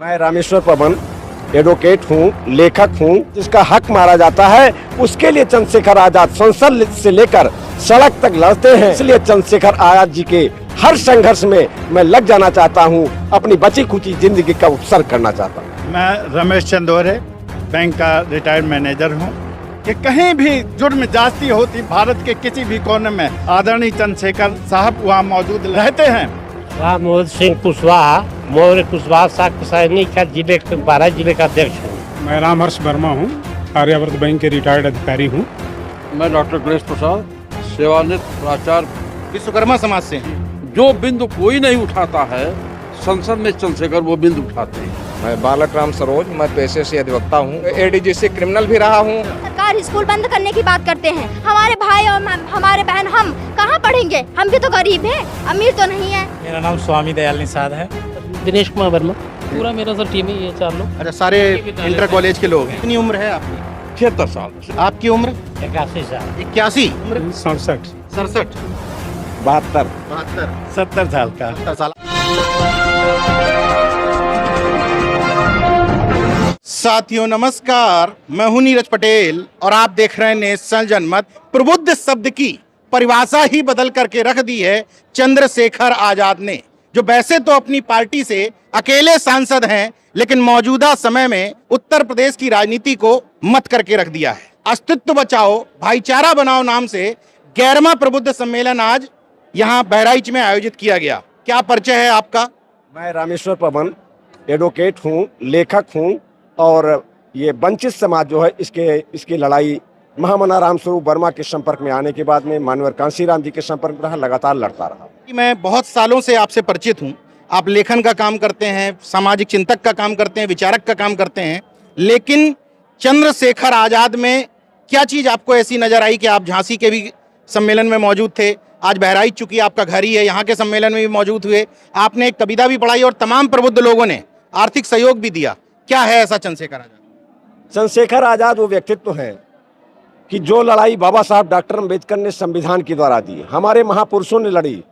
मैं रामेश्वर पवन एडवोकेट हूँ, लेखक हूँ। जिसका हक मारा जाता है उसके लिए चंद्रशेखर आजाद संसद से लेकर सड़क तक लड़ते हैं। इसलिए चंद्रशेखर आजाद जी के हर संघर्ष में मैं लग जाना चाहता हूँ, अपनी बची खुची जिंदगी का उत्सर्ग करना चाहता हूँ। मैं रमेश चंदोरे बैंक का रिटायर्ड मैनेजर हूँ कि कहीं भी जुर्म ज्यादती होती भारत के किसी भी कोने में आदरणीय चंद्रशेखर साहब वहाँ मौजूद रहते हैं। राममोहन सिंह कुशवाहा मौर्य कुशवाहा शाक्य सैनिक का जिले 12 जिले का अध्यक्ष हूँ। मैं रामहर्ष वर्मा हूँ, आर्यावर्त बैंक के रिटायर्ड अधिकारी हूँ। मैं डॉक्टर गणेश प्रसाद सेवानिवृत्त प्राचार्य विश्वकर्मा समाज से। जो बिंदु कोई नहीं उठाता है संसद में चंद्रशेखर वो बिंदु उठाते हैं। मैं बालक राम सरोज, मैं पेशे से अधिवक्ता हूँ, एडीजीसी क्रिमिनल भी रहा हूँ। सरकार स्कूल बंद करने की बात करते हैं, हमारे भाई और हमारे बहन हम कहाँ पढ़ेंगे? हम भी तो गरीब हैं, अमीर तो नहीं है। मेरा नाम स्वामी दयाल निषाद है। दिनेश कुमार वर्मा, पूरा मेरा सर टीम ही है 4 लोग। अच्छा, सारे इंटर कॉलेज के लोग हैं। कितनी उम्र है आपकी? 76 साल। आपकी उम्र? 81 साल। 81? 67 67 72 70 साल का। 70 साल। साथियों नमस्कार, मैं हूं नीरज पटेल और आप देख रहे हैं नेशनल जनमत। प्रबुद्ध शब्द की परिभाषा ही बदल करके रख दी है चंद्रशेखर आजाद ने, जो वैसे तो अपनी पार्टी से अकेले सांसद हैं, लेकिन मौजूदा समय में उत्तर प्रदेश की राजनीति को मत करके रख दिया है। अस्तित्व बचाओ भाईचारा बनाओ नाम से 11वां प्रबुद्ध सम्मेलन आज यहाँ बहराइच में आयोजित किया गया। क्या परिचय है आपका? मैं रामेश्वर पवन एडवोकेट हूँ, लेखक हूँ और ये वंचित समाज जो है इसकी लड़ाई महामना रामस्वरूप वर्मा के संपर्क में आने के बाद में मानवर कांशीराम जी के संपर्क में रहा, लगातार लड़ता रहा। मैं बहुत सालों से आपसे परिचित हूँ। आप लेखन का काम करते हैं, सामाजिक चिंतक का काम करते हैं, विचारक का काम करते हैं, लेकिन चंद्रशेखर आजाद में क्या चीज़ आपको ऐसी नजर आई कि आप झांसी के भी सम्मेलन में मौजूद थे, आज बहराइच चूंकि आपका घर ही है, यहाँ के सम्मेलन में भी मौजूद हुए, आपने एक कविता भी पढ़ाई और तमाम प्रबुद्ध लोगों ने आर्थिक सहयोग भी दिया। क्या है ऐसा चंद्रशेखर आजाद? चंद्रशेखर आजाद वो व्यक्तित्व है कि जो लड़ाई बाबा साहब डॉक्टर अम्बेडकर ने संविधान के द्वारा दी, हमारे महापुरुषों ने लड़ी,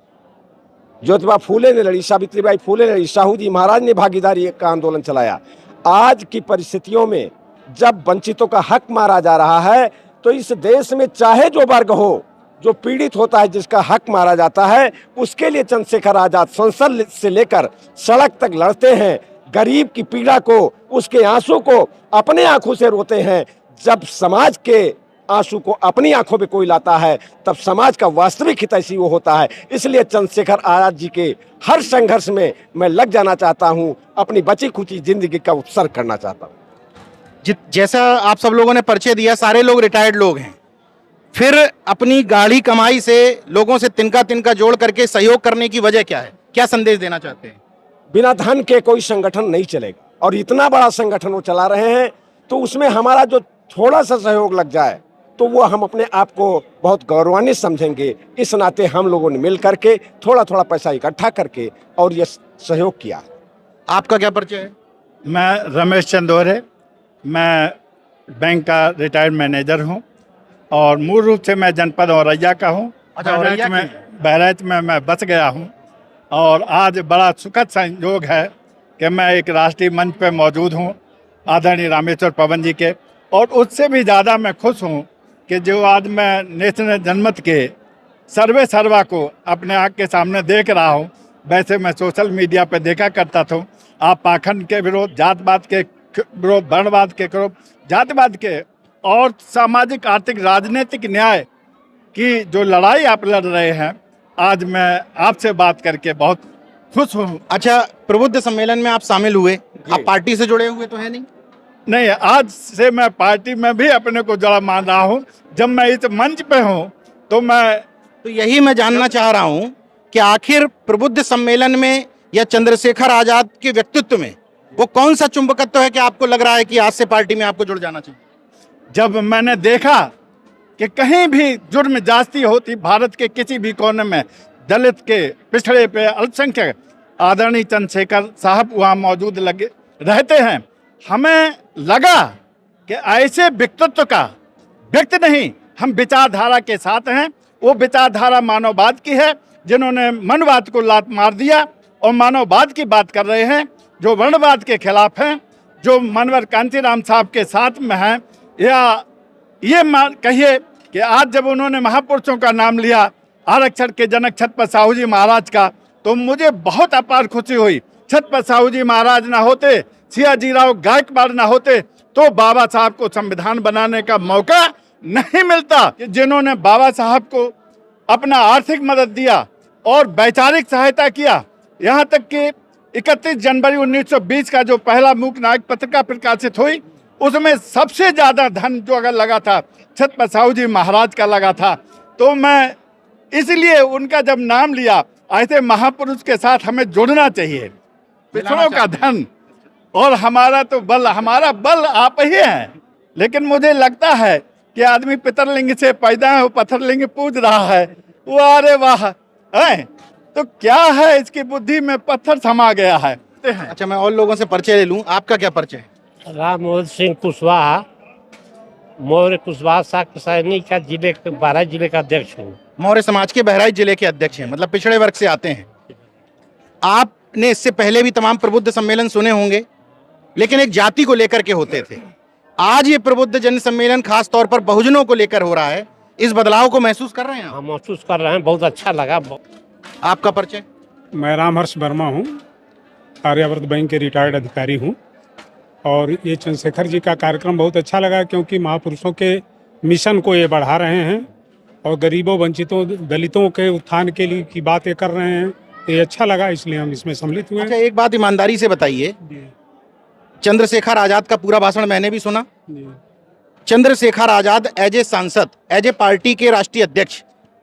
ज्योतिबा फूले ने लड़ी, सावित्रीबाई फूले ने लड़ी, साहू जी महाराज ने भागीदारी का आंदोलन चलाया। आज की परिस्थितियों में जब वंचितों का हक मारा जा रहा है तो इस देश में चाहे जो वर्ग हो, जो पीड़ित होता है, जिसका हक मारा जाता है, उसके लिए चंद्रशेखर आजाद संसद से लेकर सड़क तक लड़ते हैं। गरीब की पीड़ा को, उसके आंसू को अपने आंखों से रोते हैं। जब समाज के आंसू को अपनी आंखों में कोई लाता है तब समाज का वास्तविक हितैषी वो होता है। इसलिए चंद्रशेखर आजाद जी के हर संघर्ष में मैं लग जाना चाहता हूँ, अपनी बची खुची जिंदगी का उत्सर्ग करना चाहता हूँ। जैसा आप सब लोगों ने परिचय दिया, सारे लोग रिटायर्ड लोग हैं, फिर अपनी गाढ़ी कमाई से लोगों से तिनका तिनका जोड़ करके सहयोग करने की वजह क्या है? क्या संदेश देना चाहते हैं? बिना धन के कोई संगठन नहीं चलेगा और इतना बड़ा संगठन वो चला रहे हैं, तो उसमें हमारा जो थोड़ा सा सहयोग लग जाए तो वो हम अपने आप को बहुत गौरवान्वित समझेंगे। इस नाते हम लोगों ने मिल करके थोड़ा थोड़ा पैसा इकट्ठा करके और ये सहयोग किया। आपका क्या परिचय है? मैं रमेश चंदोरे, मैं बैंक का रिटायर्ड मैनेजर हूँ और मूल रूप से मैं जनपद औरैया का हूँ। अच्छा, औरैया बहराइच में मैं बस गया हूँ और आज बड़ा सुखद संयोग है कि मैं एक राष्ट्रीय मंच पे मौजूद हूँ आदरणीय रामेश्वर पवन जी के, और उससे भी ज़्यादा मैं खुश हूँ कि जो आज मैं नेशनल जनमत के सर्वा को अपने आँख के सामने देख रहा हूँ। वैसे मैं सोशल मीडिया पे देखा करता था, आप पाखंड के विरोध, जातवाद के विरोध, वर्णवाद के विरोध, जातिवाद के और सामाजिक आर्थिक राजनीतिक न्याय की जो लड़ाई आप लड़ रहे हैं, आज मैं आपसे बात करके बहुत खुश हूँ। अच्छा, प्रबुद्ध सम्मेलन में आप शामिल हुए, आप पार्टी से जुड़े हुए तो है नहीं? नहीं, आज से मैं पार्टी में भी अपने को जुड़ा मान रहा हूँ। जब मैं इस मंच पे हूँ तो यही मैं जानना चाह रहा हूँ कि आखिर प्रबुद्ध सम्मेलन में या चंद्रशेखर आजाद के व्यक्तित्व में वो कौन सा चुंबकत्व है कि आपको लग रहा है कि आज से पार्टी में आपको जुड़ जाना चाहिए? जब मैंने देखा कि कहीं भी जुर्म ज्यादती होती भारत के किसी भी कोने में, दलित के, पिछड़े पे, अल्पसंख्यक, आदरणीय चंद्रशेखर साहब वहाँ मौजूद लगे रहते हैं। हमें लगा कि ऐसे व्यक्तित्व का व्यक्ति नहीं, हम विचारधारा के साथ हैं। वो विचारधारा मानववाद की है, जिन्होंने मनवाद को लात मार दिया और मानववाद की बात कर रहे हैं। जो वर्णवाद के खिलाफ हैं, जो मनोहर कांतीराम साहब के साथ में हैं, या ये कहिए कि आज जब उन्होंने महापुरुषों का नाम लिया, आरक्षण के जनक छत्रपति साहू जी महाराज का, तो मुझे बहुत अपार खुशी हुई। छत्रपति साहू जी महाराज ना होते, सियाजीराव गायकवाड़ ना होते, तो बाबा साहब को संविधान बनाने का मौका नहीं मिलता। जिन्होंने बाबा साहब को अपना आर्थिक मदद दिया और वैचारिक सहायता किया, यहाँ तक कि 31 जनवरी 1920 का जो पहला मूकनायक पत्रिका प्रकाशित हुई, उसमें सबसे ज़्यादा धन जो अगर लगा था छत्रपति साहू जी महाराज का लगा था। तो मैं इसलिए उनका जब नाम लिया, ऐसे महापुरुष के साथ हमें जुड़ना चाहिए। पिछड़ों का धन और हमारा बल आप ही हैं। लेकिन मुझे लगता है कि आदमी पितरलिंग से पैदा है, पत्थरलिंग पूज रहा है, वो अरे वाह है, तो क्या है इसकी बुद्धि में पत्थर समा गया है। अच्छा, मैं और लोगों से परिचय ले लूं, आपका क्या परिचय है? राम मोहन सिंह कुशवाहा, मौर्य कुशवाहा शाक्य सैनिक का जिले 12 जिले का अध्यक्ष हूँ। मौर्य समाज के बहराइच जिले के अध्यक्ष हैं, मतलब पिछड़े वर्ग से आते हैं। आपने इससे पहले भी तमाम प्रबुद्ध सम्मेलन सुने होंगे, लेकिन एक जाति को लेकर के होते थे। आज ये प्रबुद्ध जन सम्मेलन खास तौर पर बहुजनों को लेकर हो रहा है। इस बदलाव को महसूस कर रहे हैं आप? हम महसूस कर रहे हैं, बहुत अच्छा लगा। आपका परिचय? मैं रामहर्ष वर्मा हूँ, आर्यावर्त बैंक के रिटायर्ड अधिकारी हूँ। और ये चंद्रशेखर जी का कार्यक्रम बहुत अच्छा लगा, क्योंकि महापुरुषों के मिशन को ये बढ़ा रहे हैं और गरीबों, वंचितों, दलितों के उत्थान के लिए की बातें कर रहे हैं। ये अच्छा लगा, इसलिए हम इसमें सम्मिलित हुए। अच्छा, एक बात ईमानदारी से बताइए, चंद्रशेखर आजाद का पूरा भाषण मैंने भी सुना। चंद्रशेखर आजाद एज ए सांसद, एज ए पार्टी के राष्ट्रीय अध्यक्ष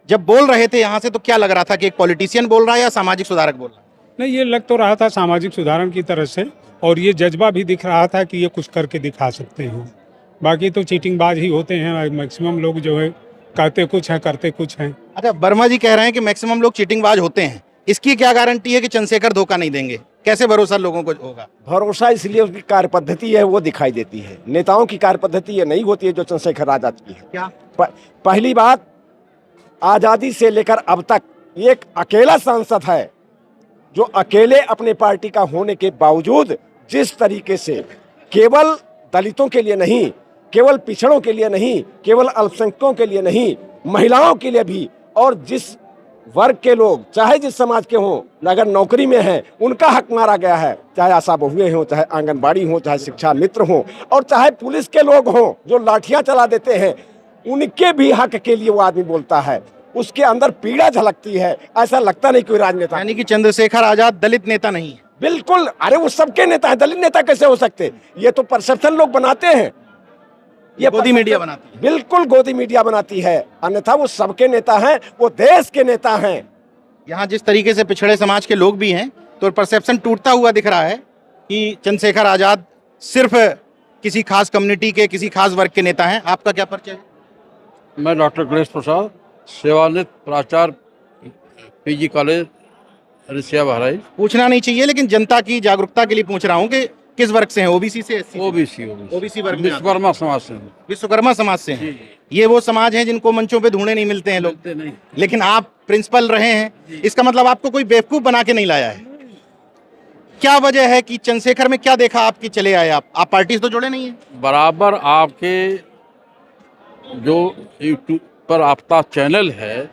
जब बोल रहे थे यहाँ से, तो क्या लग रहा था कि एक पॉलिटिशियन बोल रहा है या सामाजिक सुधारक बोल रहा है? नहीं, ये लग तो रहा था सामाजिक सुधारण की तरह से, और ये जज्बा भी दिख रहा था कि ये कुछ करके दिखा सकते हैं। बाकी तो चीटिंगबाज ही होते हैं, मैक्सिमम लोग जो है कहते कुछ हैं करते कुछ हैं। अच्छा, वर्मा जी कह रहे हैं कि मैक्सिमम लोग चीटिंगबाज होते हैं, इसकी क्या गारंटी है कि चंद्रशेखर धोखा नहीं देंगे? कैसे भरोसा लोगों को होगा? भरोसा इसलिए उसकी कार्य पद्धति है, वो दिखाई देती है। नेताओं की कार्य पद्धति ये नहीं होती है जो चंद्रशेखर आजाद की है। क्या? पहली बात, आजादी से लेकर अब तक एक अकेला सांसद है जो अकेले अपने पार्टी का होने के बावजूद जिस तरीके से केवल दलितों के लिए नहीं, केवल पिछड़ों के लिए नहीं, केवल अल्पसंख्यकों के लिए नहीं, महिलाओं के लिए भी, और जिस वर्ग के लोग चाहे जिस समाज के हों, अगर नौकरी में हैं, उनका हक मारा गया है, चाहे आशा बहुएं हों, चाहे आंगनबाड़ी हों, चाहे शिक्षा मित्र हों, और चाहे पुलिस के लोग हों जो लाठियां चला देते हैं, उनके भी हक के लिए वो आदमी बोलता है। उसके अंदर पीड़ा झलकती है, ऐसा लगता नहीं कोई राजनेता। यानी कि चंद्रशेखर आजाद दलित नेता नहीं है? बिल्कुल, अरे वो सबके नेता है, दलित नेता कैसे हो सकते? ये तो परसेप्शन लोग बनाते हैं, ये गोदी मीडिया बनाती है। बिल्कुल गोदी मीडिया बनाती है, अन्यथा वो सबके नेता हैं, वो देश के नेता हैं। यहाँ जिस तरीके से पिछड़े समाज के लोग भी हैं, तो परसेप्शन टूटता हुआ दिख रहा है कि चंद्रशेखर आजाद सिर्फ किसी खास कम्युनिटी के, किसी खास वर्ग के नेता हैं। आपका क्या परिचय है? मैं डॉक्टर गणेश प्रसाद, सेवानिवृत्त प्राचार्य पीजी कॉलेज रिसिया बहराइच। पूछना नहीं चाहिए, लेकिन जनता की जागरूकता के लिए पूछ रहा हूँ कि किस वर्ग से हैं? ओबीसी से? ओबीसी वर्ग में। विश्वकर्मा समाज से। विश्वकर्मा समाज से हैं। ये वो समाज हैं जिनको मंचों पे ढूंढे नहीं मिलते हैं लोग, लेकिन आप प्रिंसिपल रहे हैं, इसका मतलब आपको कोई बेवकूफ बना के नहीं लाया है। क्या वजह है कि चंद्रशेखर में क्या देखा आपकी चले आए? आप पार्टी से तो जुड़े नहीं है? बराबर आपके जो यूट्यूब पर आपका चैनल है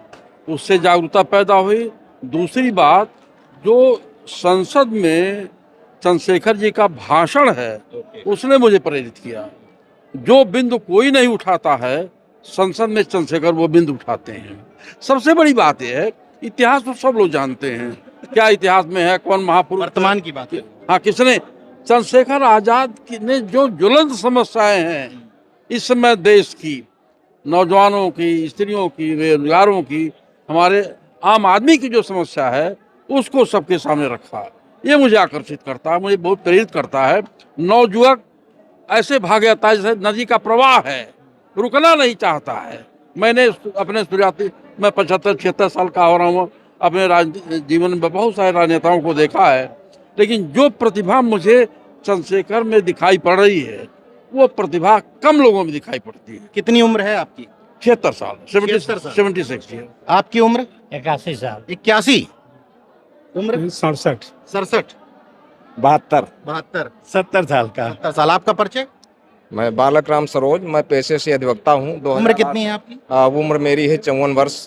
उससे जागरूकता पैदा हुई। दूसरी बात, जो संसद में चंद्रशेखर जी का भाषण है उसने मुझे प्रेरित किया। जो बिंदु कोई नहीं उठाता है, संसद में चंद्रशेखर वो बिंदु उठाते हैं। सबसे बड़ी बात यह है, इतिहास तो सब लोग जानते हैं, क्या इतिहास में है, कौन महापुरुष, वर्तमान की बात है। हाँ, किसने? चंद्रशेखर आजाद ने जो ज्वलंत समस्याएं हैं इस समय देश की, नौजवानों की, स्त्रियों की, बेरोजगारों की, हमारे आम आदमी की जो समस्या है उसको सबके सामने रखा। ये मुझे आकर्षित करता है, मुझे बहुत प्रेरित करता है। नवयुवक ऐसे भाग जाता है जैसे नदी का प्रवाह है, रुकना नहीं चाहता है। मैंने अपने शुरुआती, मैं 75-76 साल का हो रहा हूँ, अपने जीवन में बहुत सारे राजनेताओं को देखा है, लेकिन जो प्रतिभा मुझे चंद्रशेखर में दिखाई पड़ रही है वो प्रतिभा कम लोगों में दिखाई पड़ती है। कितनी उम्र है आपकी? 76 साल, 76 ईयर। आपकी उम्र? 81 साल। 81? उम्र? 67। 72। 72 साल का। 70 साल। आपका परिचय? मैं बालक राम सरोज, मैं पेशे से अधिवक्ता हूँ। उम्र कितनी है आपकी? उम्र मेरी है 54 वर्ष।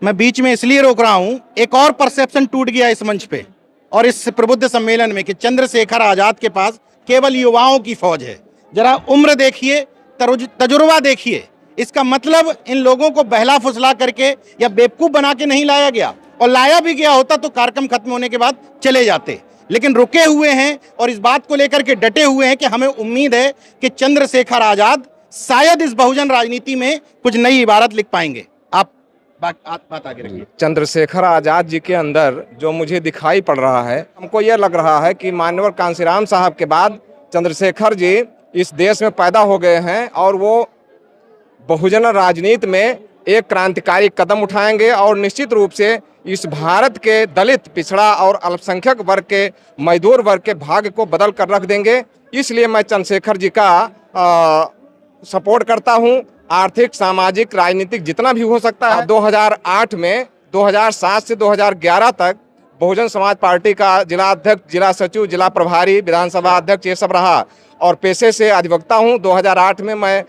मैं बीच में इसलिए रोक रहा हूं, एक और परसेप्शन टूट गया इस मंच पे और इस प्रबुद्ध सम्मेलन में कि चंद्रशेखर आजाद के पास केवल युवाओं की फौज है। जरा उम्र देखिए, तजुर्बा देखिए। इसका मतलब इन लोगों को बहला फुसला करके या बेवकूफ बना के नहीं लाया गया, और लाया भी गया होता तो कार्यक्रम खत्म होने के बाद चले जाते, लेकिन रुके हुए हैं और इस बात को लेकर के डटे हुए हैं कि हमें उम्मीद है कि चंद्रशेखर आजाद शायद इस बहुजन राजनीति में कुछ नई इबारत लिख पाएंगे। आप बात आगे रखिए। चंद्रशेखर आजाद जी के अंदर जो मुझे दिखाई पड़ रहा है, हमको यह लग रहा है कि माननीय कांशीराम साहब के बाद चंद्रशेखर जी इस देश में पैदा हो गए हैं और वो बहुजन राजनीति में एक क्रांतिकारी कदम उठाएंगे और निश्चित रूप से इस भारत के दलित, पिछड़ा और अल्पसंख्यक वर्ग के, मजदूर वर्ग के भाग्य को बदल कर रख देंगे। इसलिए मैं चंद्रशेखर जी का सपोर्ट करता हूं। आर्थिक, सामाजिक, राजनीतिक जितना भी हो सकता है। 2008 में 2007 से 2011 तक बहुजन समाज पार्टी का जिला अध्यक्ष, जिला सचिव, जिला प्रभारी, विधानसभा अध्यक्ष ये सब रहा और पेशे से अधिवक्ता हूं। 2008 में मैं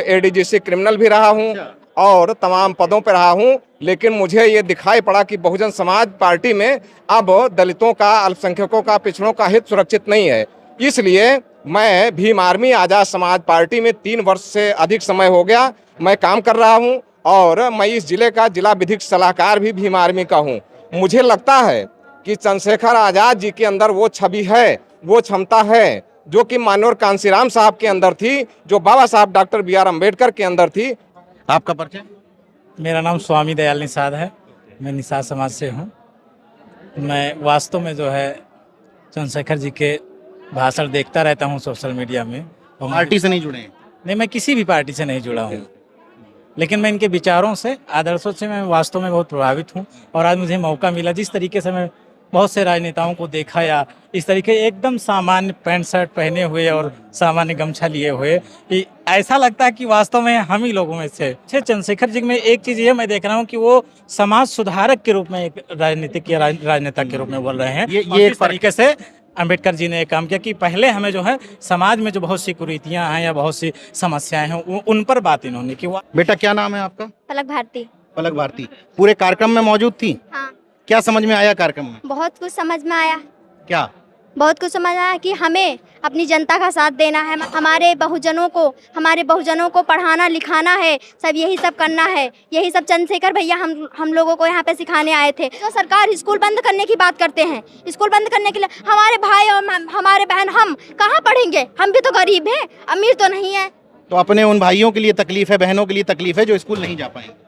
एडीजीसी क्रिमिनल भी रहा हूं और तमाम पदों पर रहा हूं, लेकिन मुझे ये दिखाई पड़ा कि बहुजन समाज पार्टी में अब दलितों का, अल्पसंख्यकों का, पिछड़ों का हित सुरक्षित नहीं है। इसलिए मैं भीम आर्मी आजाद समाज पार्टी में 3 वर्ष से अधिक समय हो गया मैं काम कर रहा हूं और मैं इस जिले का जिला विधिक सलाहकार भी भीम आर्मी का हूं। मुझे लगता है कि चंद्रशेखर आजाद जी के अंदर वो छवि है, वो क्षमता है जो कि माननीय कांशीराम साहब के अंदर थी, जो बाबा साहब डॉक्टर BR अम्बेडकर के अंदर थी। आपका परिचय? मेरा नाम स्वामी दयाल निषाद है, मैं निषाद समाज से हूँ। मैं वास्तव में जो है चंद्रशेखर जी के भाषण देखता रहता हूँ सोशल मीडिया में। पार्टी से नहीं जुड़े हैं? नहीं, मैं किसी भी पार्टी से नहीं जुड़ा हूँ, लेकिन मैं इनके विचारों से, आदर्शों से मैं वास्तव में बहुत प्रभावित हूँ। और आज मुझे मौका मिला, जिस तरीके से मैं बहुत से राजनेताओं को देखा या इस तरीके एकदम सामान्य पैंट शर्ट पहने हुए और सामान्य गमछा लिए हुए, ऐसा लगता है कि वास्तव में हम ही लोगों में से चंद्रशेखर जी में एक चीज़ ये मैं देख रहा हूँ कि वो समाज सुधारक के रूप में एक राजनीतिक या राजनेता के रूप में बोल रहे हैं। ये इस तरीके से अम्बेडकर जी ने काम किया कि पहले हमें जो है समाज में जो बहुत सी कुरीतियाँ हैं या बहुत सी समस्याएं हैं उन पर बात इन्होंने की। बेटा क्या नाम है आपका? पलक भारती। पलक भारती पूरे कार्यक्रम में मौजूद थी? हाँ। क्या समझ में आया कार्यक्रम में? बहुत कुछ समझ में आया। क्या? बहुत कुछ समझ आया कि हमें अपनी जनता का साथ देना है, हमारे बहुजनों को पढ़ाना लिखाना है, सब यही सब करना है। यही सब चंद्रशेखर भैया हम लोगों को यहाँ पे सिखाने आए थे। तो सरकार स्कूल बंद करने की बात करते हैं, स्कूल बंद करने के लिए हमारे भाई और हमारे बहन हम कहाँ पढ़ेंगे? हम भी तो गरीब हैं, अमीर तो नहीं है। तो अपने उन भाइयों के लिए तकलीफ है, बहनों के लिए तकलीफ है जो स्कूल नहीं जा पाएंगे?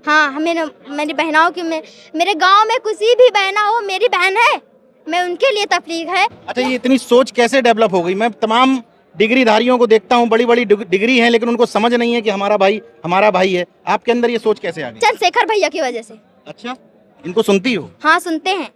हाँ, मेरी बहनाओं की, मेरे गाँव में किसी भी बहना हो, मेरी बहन है, मैं उनके लिए तकलीफ है। अच्छा, ये इतनी सोच कैसे डेवलप हो गई? मैं तमाम डिग्रीधारियों को देखता हूँ, बड़ी बड़ी डिग्री हैं, लेकिन उनको समझ नहीं है कि हमारा भाई है। आपके अंदर ये सोच कैसे आ गई? चंद्रशेखर भैया की वजह से। अच्छा, इनको सुनती हो? हाँ, सुनते हैं।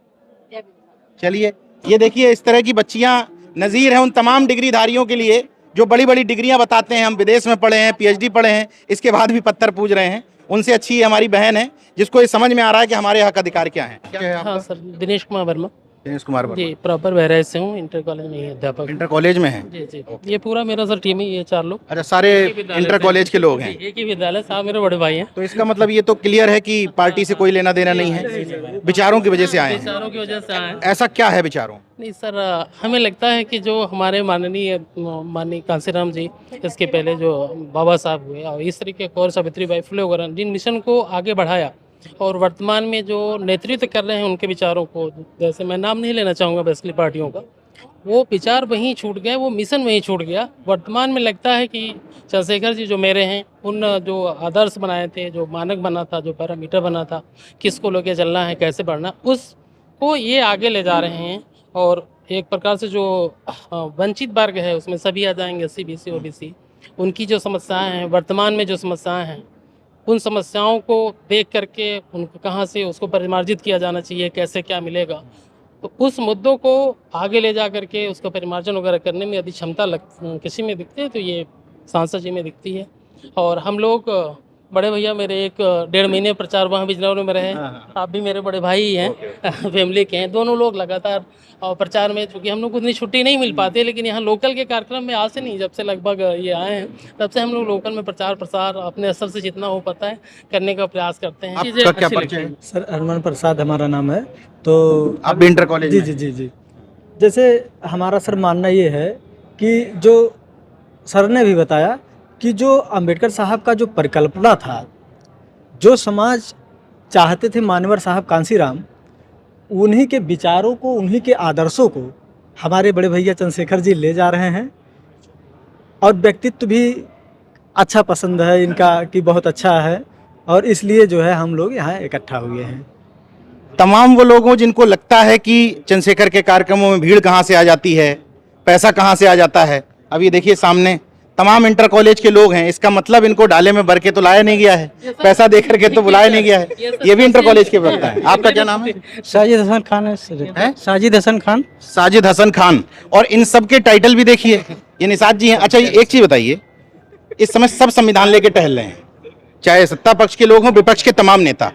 चलिए, ये देखिए इस तरह की बच्चियां नज़ीर हैं उन तमाम डिग्रीधारियों के लिए जो बड़ी बड़ी डिग्रियां बताते हैं, हम विदेश में पढ़े हैं, PhD पढ़े हैं, इसके बाद भी पत्थर पूज रहे हैं। उनसे अच्छी हमारी बहन है जिसको ये समझ में आ रहा है कि हमारे हक अधिकार क्या हैं। क्या है आपका? हाँ सर, दिनेश कुमार वर्मा। दिनेश कुमार वर्मा जी, प्रॉपर बहराइच से हूँ, इंटर कॉलेज में ही अध्यापक। इंटर कॉलेज में है? जी जी। ये पूरा मेरा सर टीम ही, ये 4 लोग। अच्छा, सारे इंटर कॉलेज के लोग हैं? एक ही विद्यालय, साहब मेरे बड़े भाई हैं। तो इसका मतलब ये तो क्लियर है कि पार्टी से कोई लेना देना नहीं है, विचारों की वजह से आए हैं। विचारों की वजह से आए हैं। ऐसा क्या है विचारों? नहीं सर, हमें लगता है कि जो हमारे माननीय कांशीराम जी, इसके पहले जो बाबा साहब हुए और इस तरीके के और सावित्रीबाई फुले वगैरह जिन मिशन को आगे बढ़ाया और वर्तमान में जो नेतृत्व कर रहे हैं उनके विचारों को, जैसे मैं नाम नहीं लेना चाहूँगा बेसिकली पार्टियों का, वो विचार वहीं छूट गए, वो मिशन वहीं छूट गया। वर्तमान में लगता है कि चंद्रशेखर जी जो मेरे हैं, उन जो आदर्श बनाए थे, जो मानक बना था, जो पैरामीटर बना था, किसको लेके चलना है, कैसे बढ़ना, उसको ये आगे ले जा रहे हैं। और एक प्रकार से जो वंचित वर्ग है उसमें सभी आ जाएंगे, SC BC OBC, उनकी जो समस्याएं हैं, वर्तमान में जो समस्याएं हैं, उन समस्याओं को देख करके उनको कहाँ से उसको परिमार्जित किया जाना चाहिए, कैसे क्या मिलेगा, तो उस मुद्दों को आगे ले जा करके उसका परिमार्जन वगैरह करने में यदि क्षमता किसी में दिखती है तो ये सांसद जी में दिखती है। और हम लोग बड़े भैया मेरे एक 1.5 महीने प्रचार वहाँ बिजनौर में रहे। आप भी मेरे बड़े भाई ही हैं, फैमिली के हैं। दोनों लोग लगातार और प्रचार में, चूँकि हम लोग को उतनी छुट्टी नहीं मिल पाती, लेकिन यहाँ लोकल के कार्यक्रम में आज से नहीं, जब से लगभग ये आए हैं तब से हम लोग लोकल में प्रचार प्रसार अपने स्तर से जितना हो पाता है करने का प्रयास करते हैं। आपका क्या परिचय है? सर अरमान प्रसाद हमारा नाम है। तो आप भी इंटर कॉलेज जी में? जी जी जी जैसे हमारा सर मानना ये है कि जो सर ने भी बताया कि जो अंबेडकर साहब का जो परिकल्पना था, जो समाज चाहते थे मानवर साहब कांसीराम, उन्हीं के विचारों को, उन्हीं के आदर्शों को हमारे बड़े भैया चंद्रशेखर जी ले जा रहे हैं। और व्यक्तित्व भी अच्छा पसंद है इनका कि बहुत अच्छा है, और इसलिए जो है हम लोग यहाँ इकट्ठा हुए हैं। तमाम वो लोगों जिनको लगता है कि चंद्रशेखर के कार्यक्रमों में भीड़ कहाँ से आ जाती है, पैसा कहाँ से आ जाता है, अब ये देखिए सामने तमाम इंटर कॉलेज के लोग हैं। इसका मतलब इनको डाले में भर के तो लाया नहीं गया है, पैसा दे करके तो बुलाया नहीं गया है। ये भी इंटर कॉलेज के प्रवक्ता है। आपका क्या नाम है? साजिद हसन खान है। साजिद हसन खान। साजिद हसन खान। और इन सब के टाइटल भी देखिए, ये निषाद जी हैं। अच्छा, ये एक चीज बताइए, इस समय सब संविधान लेके टहल रहे हैं, चाहे सत्ता पक्ष के लोग हों, विपक्ष के तमाम नेता।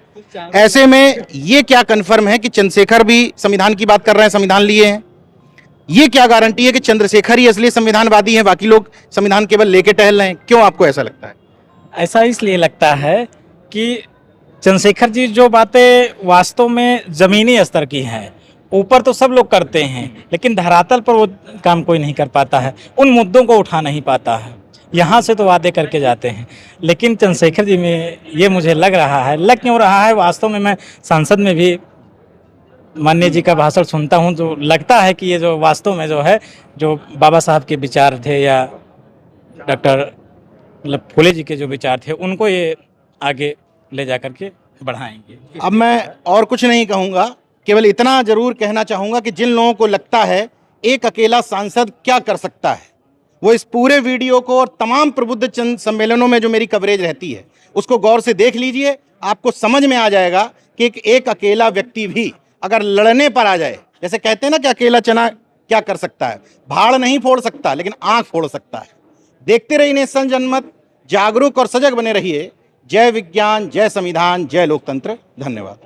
ऐसे में ये क्या कन्फर्म है कि चंद्रशेखर भी संविधान की बात कर रहे हैं, संविधान लिए हैं? ये क्या गारंटी है कि चंद्रशेखर ही असली संविधानवादी हैं, बाकी लोग संविधान केवल लेके टहल रहे हैं? क्यों आपको ऐसा लगता है? ऐसा इसलिए लगता है कि चंद्रशेखर जी जो बातें वास्तव में ज़मीनी स्तर की हैं, ऊपर तो सब लोग करते हैं, लेकिन धरातल पर वो काम कोई नहीं कर पाता है, उन मुद्दों को उठा नहीं पाता है। यहाँ से तो वादे करके जाते हैं, लेकिन चंद्रशेखर जी में ये मुझे लग रहा है, लग क्यों रहा है, वास्तव में मैं संसद में भी माननीय जी का भाषण सुनता हूँ, जो लगता है कि ये जो वास्तव में जो है, जो बाबा साहब के विचार थे या डॉक्टर मतलब फुले जी के जो विचार थे, उनको ये आगे ले जा करके बढ़ाएंगे। अब मैं और कुछ नहीं कहूँगा, केवल इतना जरूर कहना चाहूँगा कि जिन लोगों को लगता है एक अकेला सांसद क्या कर सकता है, वो इस पूरे वीडियो को और तमाम प्रबुद्ध चंद सम्मेलनों में जो मेरी कवरेज रहती है उसको गौर से देख लीजिए। आपको समझ में आ जाएगा कि एक अकेला व्यक्ति भी अगर लड़ने पर आ जाए, जैसे कहते हैं ना कि अकेला चना क्या कर सकता है, भाड़ नहीं फोड़ सकता लेकिन आंख फोड़ सकता है। देखते रहिए नेशन जनमत, जागरूक और सजग बने रहिए। जय विज्ञान, जय संविधान, जय लोकतंत्र। धन्यवाद।